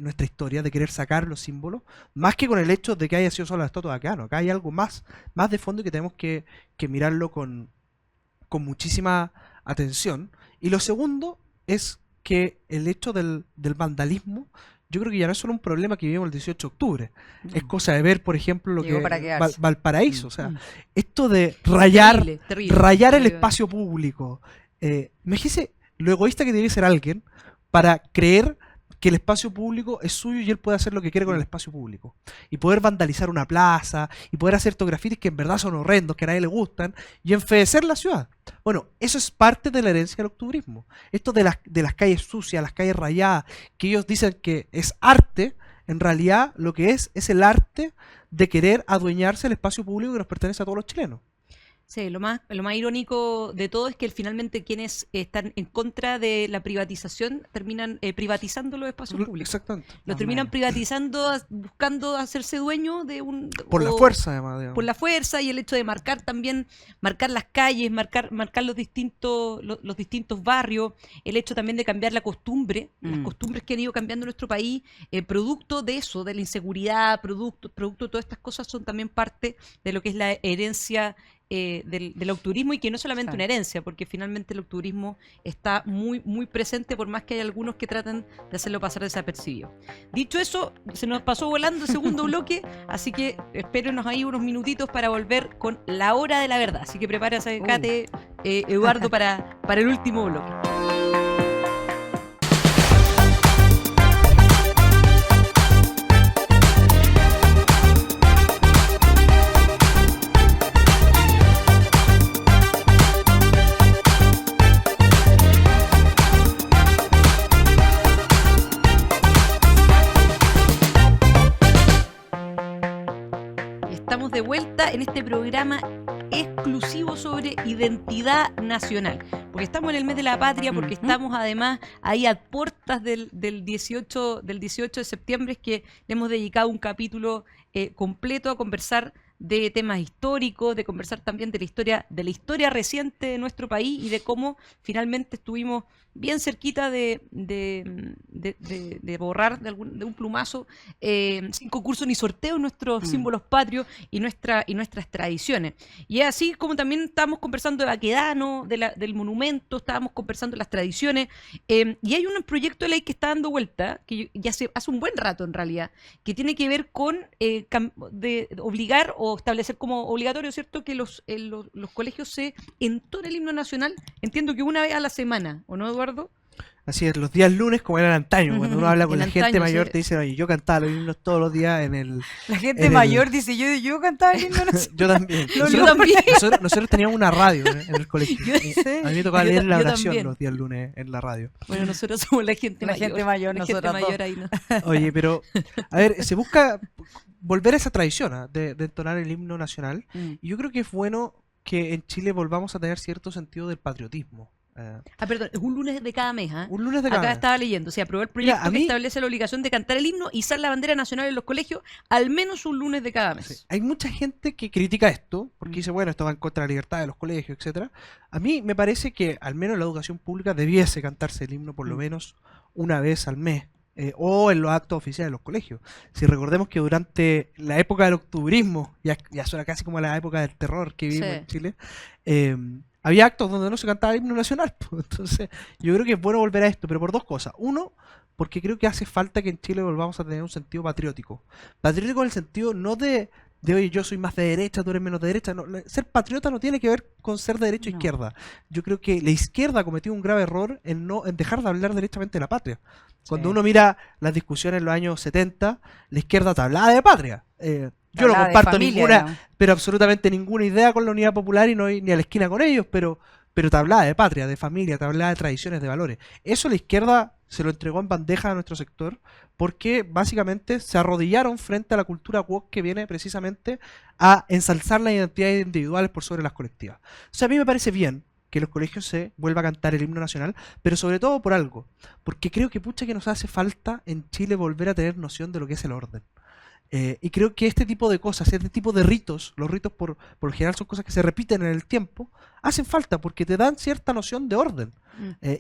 nuestra historia, de querer sacar los símbolos, más que con el hecho de que haya sido solo la estatua de Baquedano. Acá hay algo más de fondo y que tenemos que mirarlo con muchísima atención. Y lo segundo es que el hecho del vandalismo, yo creo que ya no es solo un problema que vivimos el 18 de octubre. Es cosa de ver, por ejemplo, lo Llegó que para Valparaíso. O sea, esto de rayar el terrible. espacio público. Imagínese lo egoísta que debe ser alguien para creer que el espacio público es suyo y él puede hacer lo que quiere con el espacio público. Y poder vandalizar una plaza, y poder hacer estos grafitis que en verdad son horrendos, que a nadie le gustan, y enfedecer la ciudad. Bueno, eso es parte de la herencia del octubrismo. Esto de las calles sucias, las calles rayadas, que ellos dicen que es arte, en realidad lo que es el arte de querer adueñarse del espacio público que nos pertenece a todos los chilenos. Sí, lo más irónico de todo es que finalmente quienes están en contra de la privatización terminan privatizando los espacios públicos. Exactamente. Los terminan privatizando, buscando hacerse dueño de un... Por la fuerza, además. Digamos. Por la fuerza y el hecho de marcar también, marcar las calles, marcar los distintos barrios, el hecho también de cambiar la costumbre, las costumbres que han ido cambiando en nuestro país, producto de eso, de la inseguridad, producto de todas estas cosas son también parte de lo que es la herencia del octubrismo, y que no es solamente una herencia, porque finalmente el octubrismo está muy, muy presente, por más que hay algunos que tratan de hacerlo pasar desapercibido. Dicho eso, se nos pasó volando el segundo bloque, así que espérenos ahí unos minutitos para volver con la hora de la verdad. Así que prepárate, Kate, Eduardo, para el último bloque. De vuelta en este programa exclusivo sobre identidad nacional, porque estamos en el mes de la patria, porque estamos además ahí a puertas del 18 de septiembre, que le hemos dedicado un capítulo completo a conversar de temas históricos, de conversar también de la historia reciente de nuestro país y de cómo finalmente estuvimos bien cerquita de borrar de un plumazo, sin concurso ni sorteo, nuestros símbolos patrios y nuestras tradiciones. Y es así como también estábamos conversando de Baquedano, del monumento, estábamos conversando de las tradiciones, y hay un proyecto de ley que está dando vuelta, que ya hace un buen rato en realidad, que tiene que ver con de obligar o establecer como obligatorio, ¿cierto?, que los colegios se entonen el himno nacional, entiendo que una vez a la semana, ¿o no, Eduardo? Así es, los días lunes, como eran antaño, cuando uno habla con la gente mayor, sí. te dicen, oye, yo cantaba los himnos todos los días en el... La gente mayor dice, yo cantaba el himno nacional. Yo también. Yo también. Nosotros teníamos una radio en el colegio. A mí me tocaba leer la oración también. los días lunes en la radio. Bueno, nosotros somos la gente mayor. La gente nosotros mayor dos. ahí no. Oye, pero, a ver, se busca volver a esa tradición de entonar el himno nacional, y yo creo que es bueno que en Chile volvamos a tener cierto sentido del patriotismo. Perdón, es un lunes de cada mes, ¿eh? Un lunes de cada Acá mes. estaba leyendo, se aprobó el proyecto Mira, a que mí- establece la obligación de cantar el himno y izar la bandera nacional en los colegios al menos un lunes de cada mes. Sí. Hay mucha gente que critica esto, porque dice, bueno, esto va en contra de la libertad de los colegios, etcétera. A mí me parece que al menos en la educación pública debiese cantarse el himno por lo menos una vez al mes, o en los actos oficiales de los colegios. Si recordemos que durante la época del octubrismo, ya suena casi como la época del terror que vivimos Sí. en Chile, había actos donde no se cantaba el himno nacional. Entonces, yo creo que es bueno volver a esto, pero por dos cosas. Uno, porque creo que hace falta que en Chile volvamos a tener un sentido patriótico. Patriótico en el sentido no de oye, yo soy más de derecha, tú eres menos de derecha. No, ser patriota no tiene que ver con ser de derecha o izquierda. Yo creo que la izquierda ha cometido un grave error en dejar de hablar derechamente de la patria. Cuando uno mira las discusiones en los años 70, la izquierda te hablaba de patria. Yo no comparto ninguna, pero absolutamente ninguna idea con la Unidad Popular y no voy ni a la esquina con ellos, pero pero te hablaba de patria, de familia, te hablaba de tradiciones, de valores. Eso la izquierda se lo entregó en bandeja a nuestro sector porque básicamente se arrodillaron frente a la cultura woke que viene precisamente a ensalzar las identidades individuales por sobre las colectivas. O sea, a mí me parece bien que en los colegios se vuelva a cantar el himno nacional, pero sobre todo por algo, porque creo que pucha que nos hace falta en Chile volver a tener noción de lo que es el orden. Y creo que este tipo de cosas, este tipo de ritos, los ritos por lo general son cosas que se repiten en el tiempo, hacen falta porque te dan cierta noción de orden.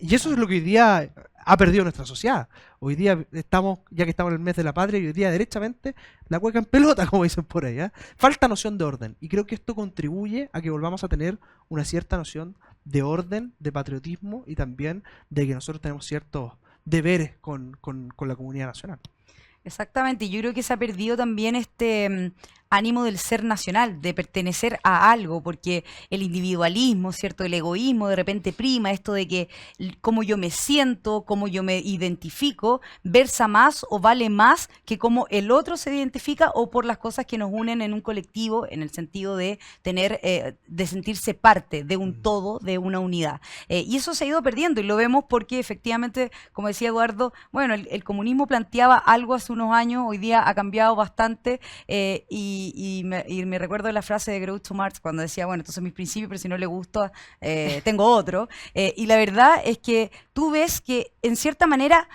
Y eso es lo que hoy día ha perdido nuestra sociedad. Hoy día estamos, ya que estamos en el mes de la patria, y hoy día derechamente la cueca en pelota, como dicen por ahí. Falta noción de orden. Y creo que esto contribuye a que volvamos a tener una cierta noción de orden, de patriotismo y también de que nosotros tenemos ciertos deberes con la comunidad nacional. Exactamente, yo creo que se ha perdido también este ánimo del ser nacional, de pertenecer a algo, porque el individualismo, ¿cierto? El egoísmo de repente prima, esto de que cómo yo me siento, cómo yo me identifico, versa más o vale más que cómo el otro se identifica o por las cosas que nos unen en un colectivo, en el sentido de tener, de sentirse parte de un todo, de una unidad. Y eso se ha ido perdiendo y lo vemos porque efectivamente, como decía Eduardo, bueno, el comunismo planteaba algo hace unos años, hoy día ha cambiado bastante y me recuerdo la frase de Groucho Marx cuando decía, bueno, entonces mis principios, pero si no le gusta, tengo otro. Y la verdad es que tú ves que en cierta manera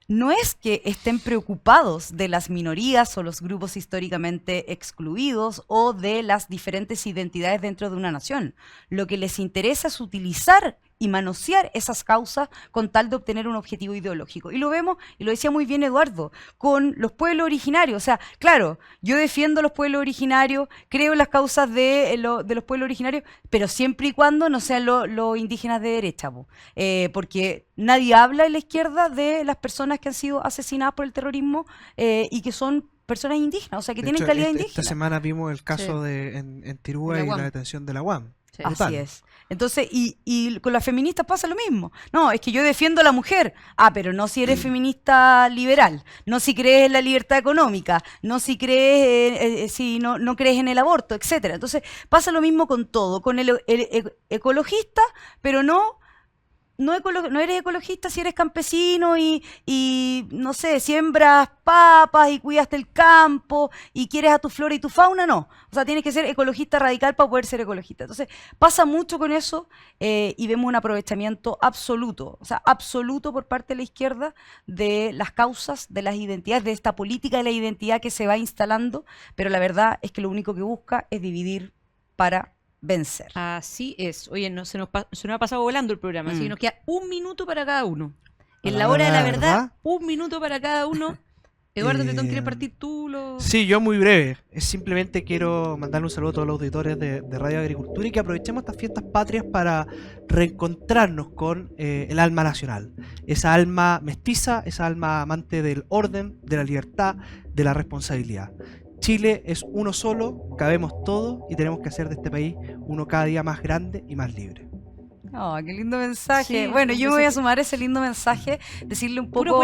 no es que estén preocupados de las minorías o los grupos históricamente excluidos o de las diferentes identidades dentro de una nación. Lo que les interesa es utilizar y manosear esas causas con tal de obtener un objetivo ideológico. Y lo vemos, y lo decía muy bien Eduardo, con los pueblos originarios. O sea, claro, yo defiendo a los pueblos originarios, creo en las causas de los pueblos originarios, pero siempre y cuando no sean los indígenas de derecha, porque nadie habla en la izquierda de las personas que han sido asesinadas por el terrorismo y que son personas indígenas, o sea, que tienen calidad indígena. Esta semana vimos el caso en Tirúa y la detención de la UAM. Sí. Así es. Entonces, y con las feministas pasa lo mismo. No, es que yo defiendo a la mujer. Ah, pero no si eres feminista liberal, no si crees en la libertad económica, no si crees, si no crees en el aborto, etcétera. Entonces, pasa lo mismo con todo, con el ecologista, pero no eres ecologista si eres campesino y no sé, siembras papas y cuidas el campo y quieres a tu flora y tu fauna, no. O sea, tienes que ser ecologista radical para poder ser ecologista. Entonces, pasa mucho con eso y vemos un aprovechamiento absoluto, o sea, absoluto por parte de la izquierda de las causas, de las identidades, de esta política de la identidad que se va instalando, pero la verdad es que lo único que busca es dividir para vencer. Así es. Oye, se nos ha pasado volando el programa, así que nos queda 1 minuto para cada uno. En la hora de la verdad, 1 minuto para cada uno. Eduardo, ¿te quieres partir tú? Sí, yo muy breve. Simplemente quiero mandarle un saludo a todos los auditores de Radio Agricultura y que aprovechemos estas fiestas patrias para reencontrarnos con el alma nacional. Esa alma mestiza, esa alma amante del orden, de la libertad, de la responsabilidad. Chile es uno solo, cabemos todos y tenemos que hacer de este país uno cada día más grande y más libre. Oh, qué lindo mensaje. Sí, bueno, yo me voy a sumar a ese lindo mensaje, decirle un poco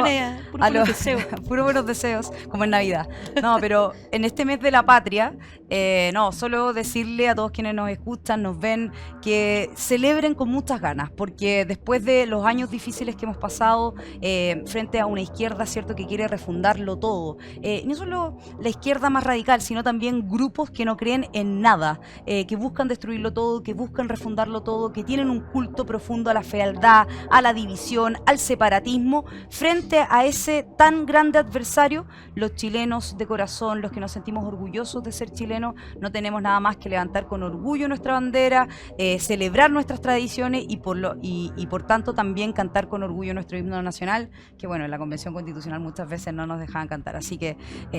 buenos deseos. Puros buenos deseos, como en Navidad. No, pero en este mes de la patria, no, solo decirle a todos quienes nos escuchan, nos ven, que celebren con muchas ganas, porque después de los años difíciles que hemos pasado frente a una izquierda, cierto, que quiere refundarlo todo, no solo la izquierda más radical, sino también grupos que no creen en nada, que buscan destruirlo todo, que buscan refundarlo todo, que tienen un culto profundo a la fealdad, a la división, al separatismo. Frente a ese tan grande adversario, los chilenos de corazón, los que nos sentimos orgullosos de ser chilenos, no tenemos nada más que levantar con orgullo nuestra bandera, celebrar nuestras tradiciones y por tanto también cantar con orgullo nuestro himno nacional, que bueno, en la Convención Constitucional muchas veces no nos dejaban cantar. Así que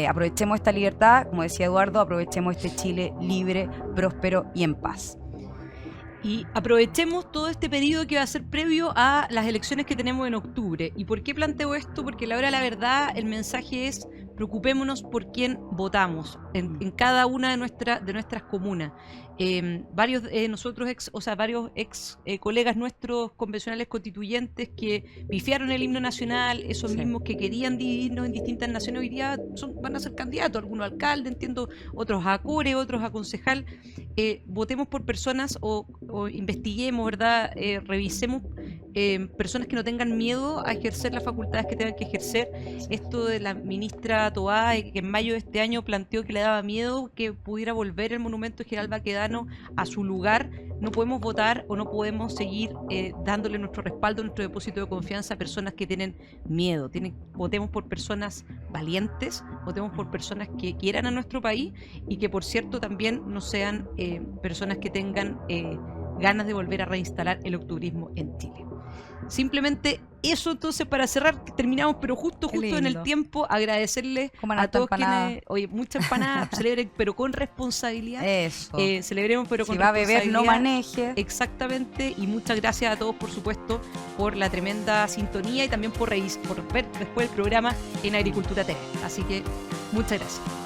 aprovechemos esta libertad, como decía Eduardo, aprovechemos este Chile libre, próspero y en paz. Y aprovechemos todo este periodo que va a ser previo a las elecciones que tenemos en octubre. ¿Y por qué planteo esto? Porque a la hora de la verdad el mensaje es preocupémonos por quién votamos en cada una de nuestras comunas. Varios varios ex colegas nuestros convencionales constituyentes que pifiaron el himno nacional, esos mismos que querían dividirnos en distintas naciones, hoy día van a ser candidatos, algunos alcaldes, entiendo, otros a core, otros a concejal. Votemos por personas o investiguemos, ¿verdad? Revisemos personas que no tengan miedo a ejercer las facultades que tengan que ejercer. Esto de la ministra Toá, que en mayo de este año planteó que le daba miedo que pudiera volver el monumento General Baquedano a su lugar. No podemos votar o no podemos seguir dándole nuestro respaldo, nuestro depósito de confianza a personas que tienen miedo. Votemos por personas valientes, votemos por personas que quieran a nuestro país y que, por cierto, también no sean personas que tengan ganas de volver a reinstalar el octubrismo en Chile. Simplemente eso. Entonces, para cerrar, terminamos, pero justo en el tiempo, agradecerles a todos quienes, oye, mucha empanada, celebren, pero con responsabilidad. Eso. Celebremos, pero con responsabilidad. Si va a beber, no maneje. Exactamente, y muchas gracias a todos, por supuesto, por la tremenda sintonía y también por ver después el programa en Agricultura TV. Así que, muchas gracias.